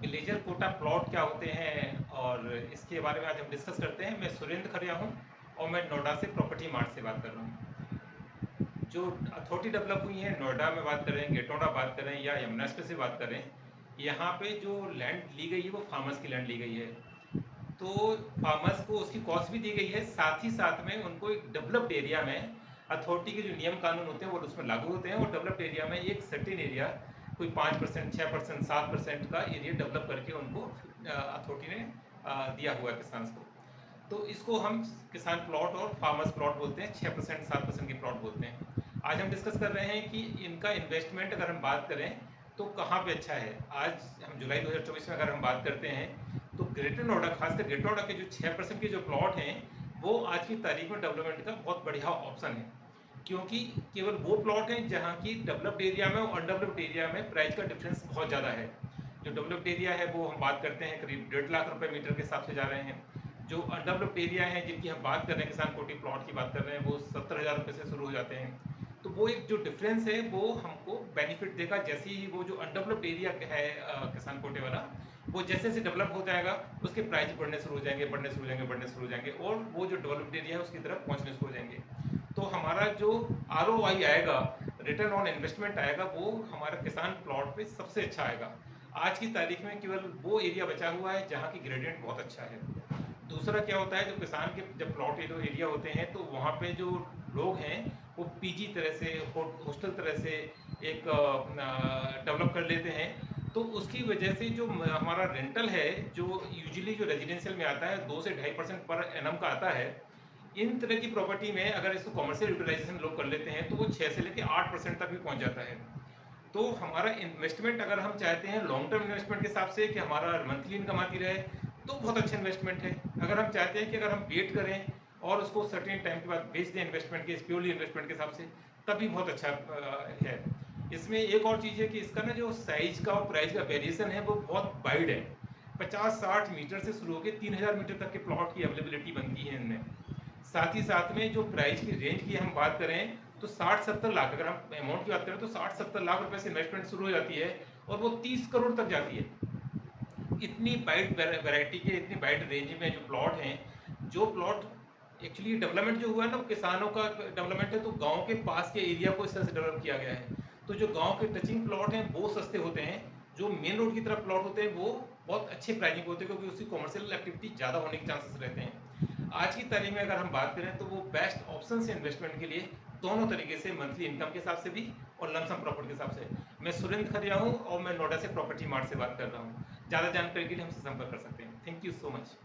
Laser Kota plot क्या होते हैं और इसके बारे में आज हम डिस्कस करते हैं। मैं सुरेंद्र खरिया हूँ और मैं नोएडा से प्रॉपर्टी मार्ट से बात कर रहा हूँ। जो अथॉरिटी डेवलप हुई है नोएडा में बात करें, गेटोड़ा बात करें या यमुना एक्सप्रेस से बात करें, यहाँ पे जो लैंड ली गई है वो फार्मर्स की लैंड ली गई है। तो फार्मर्स को उसकी कॉस्ट भी दी गई है, साथ ही साथ में उनको एक डेवलप्ड एरिया में अथॉरिटी के जो नियम कानून होते हैं वो उसमें लागू होते हैं और डेवलप्ड एरिया में एक सर्टेन एरिया कोई 5%, 6%, 7% का एरिया डेवलप करके उनको अथॉरिटी ने दिया हुआ है किसान को। तो इसको हम किसान प्लॉट और फार्मर्स प्लॉट बोलते हैं, 6% 7% के प्लॉट बोलते हैं। आज हम डिस्कस कर रहे हैं कि इनका इन्वेस्टमेंट अगर हम बात करें तो कहाँ पे अच्छा है। आज हम जुलाई 2024 में अगर हम बात करते हैं तो ग्रेटर नोएडा, खासकर ग्रेटर नोएडा के जो 6% के जो प्लॉट हैं वो आज की तारीख में डेवलपमेंट का बहुत बढ़िया ऑप्शन है, क्योंकि केवल वो प्लॉट हैं जहाँ की डेवलप्ड एरिया में और अनडेवलप्ड एरिया में प्राइस का डिफरेंस बहुत ज़्यादा है। जो डेवलप्ड एरिया है वो हम बात करते हैं करीब 1.5 लाख रुपए मीटर के हिसाब से जा रहे हैं। जो अनडेवलप्ड एरिया है जिनकी हम बात कर रहे हैं, किसान कोटी प्लॉट की बात कर रहे हैं, वो 70,000 रुपये से शुरू हो जाते हैं। तो वो एक जो डिफरेंस है वो हमको बेनिफिट देगा, जैसे ही वो जो अनडेवलप्ड एरिया है किसान कोटे वाला, वो जैसे जैसे डेवलप हो जाएगा उसके प्राइस बढ़ने शुरू हो जाएंगे, बढ़ने शुरू हो जाएंगे, बढ़ने शुरू हो जाएंगे और वो जो डेवलप्ड एरिया है उसकी तरफ पहुंचने शुरू हो जाएंगे। तो हमारा जो ROI आएगा, रिटर्न ऑन इन्वेस्टमेंट आएगा, वो हमारा किसान प्लॉट पे सबसे अच्छा आएगा। आज की तारीख में केवल वो एरिया बचा हुआ है जहाँ की ग्रेडियंट बहुत अच्छा है। दूसरा क्या होता है, जो किसान के जब प्लॉट एरिया होते हैं तो वहाँ पे जो लोग हैं वो पीजी तरह से, हॉस्टल तरह से एक डेवलप कर लेते हैं। तो उसकी वजह से जो हमारा रेंटल है, जो यूजुअली जो रेजिडेंशियल में आता है 2 से 2.5% पर एनम का आता है, इन तरह की प्रॉपर्टी में अगर इसको कमर्शियल यूटिलाइजेशन लोग कर लेते हैं तो वो 6 से लेकर 8% तक भी पहुंच जाता है। तो हमारा इन्वेस्टमेंट अगर हम चाहते हैं लॉन्ग टर्म इन्वेस्टमेंट के हिसाब से कि हमारा मंथली इनकम आती रहे, तो बहुत अच्छा इन्वेस्टमेंट है। अगर हम चाहते हैं कि अगर हम वेट करें और उसको सर्टेन टाइम के बाद बेच दें इन्वेस्टमेंट के, प्योरली इन्वेस्टमेंट के हिसाब से, तभी बहुत अच्छा है। इसमें एक और चीज़ है कि इसका ना जो साइज का और प्राइस का वेरिएशन है वो बहुत वाइड है। 50-60 मीटर से शुरू होकर 3,000 मीटर तक के प्लॉट की अवेलेबिलिटी बनती है इनमें। साथ ही साथ में जो प्राइस की रेंज की हम बात करें तो 60-70 लाख, अगर हम अमाउंट की बात करें तो 60-70 लाख रुपए से इन्वेस्टमेंट शुरू हो जाती है और वो 30 करोड़ तक जाती है। इतनी वाइड वैरायटी के, इतनी वाइड रेंज में जो प्लॉट हैं, जो प्लॉट एक्चुअली डेवलपमेंट जो हुआ है ना, किसानों का डेवलपमेंट है, तो गांव के पास के एरिया को इस तरह से डेवलप किया गया है। तो जो गांव के टचिंग प्लॉट हैं वो सस्ते होते हैं, जो मेन रोड की तरफ प्लॉट होते हैं वो बहुत अच्छे प्राइसिंग होते हैं, क्योंकि उसकी कॉमर्शियल एक्टिविटी ज़्यादा होने के चांसेस रहते हैं। आज की तारीख में अगर हम बात करें तो वो बेस्ट ऑप्शन है इन्वेस्टमेंट के लिए, दोनों तरीके से, मंथली इनकम के हिसाब से भी और लमसम प्रॉपर्टी के हिसाब से। मैं सुरेंद्र खरिया हूँ और मैं नोएडा से प्रॉपर्टी मार्ट से बात कर रहा हूँ। ज़्यादा जानकारी के लिए हमसे संपर्क कर सकते हैं। Thank you so much.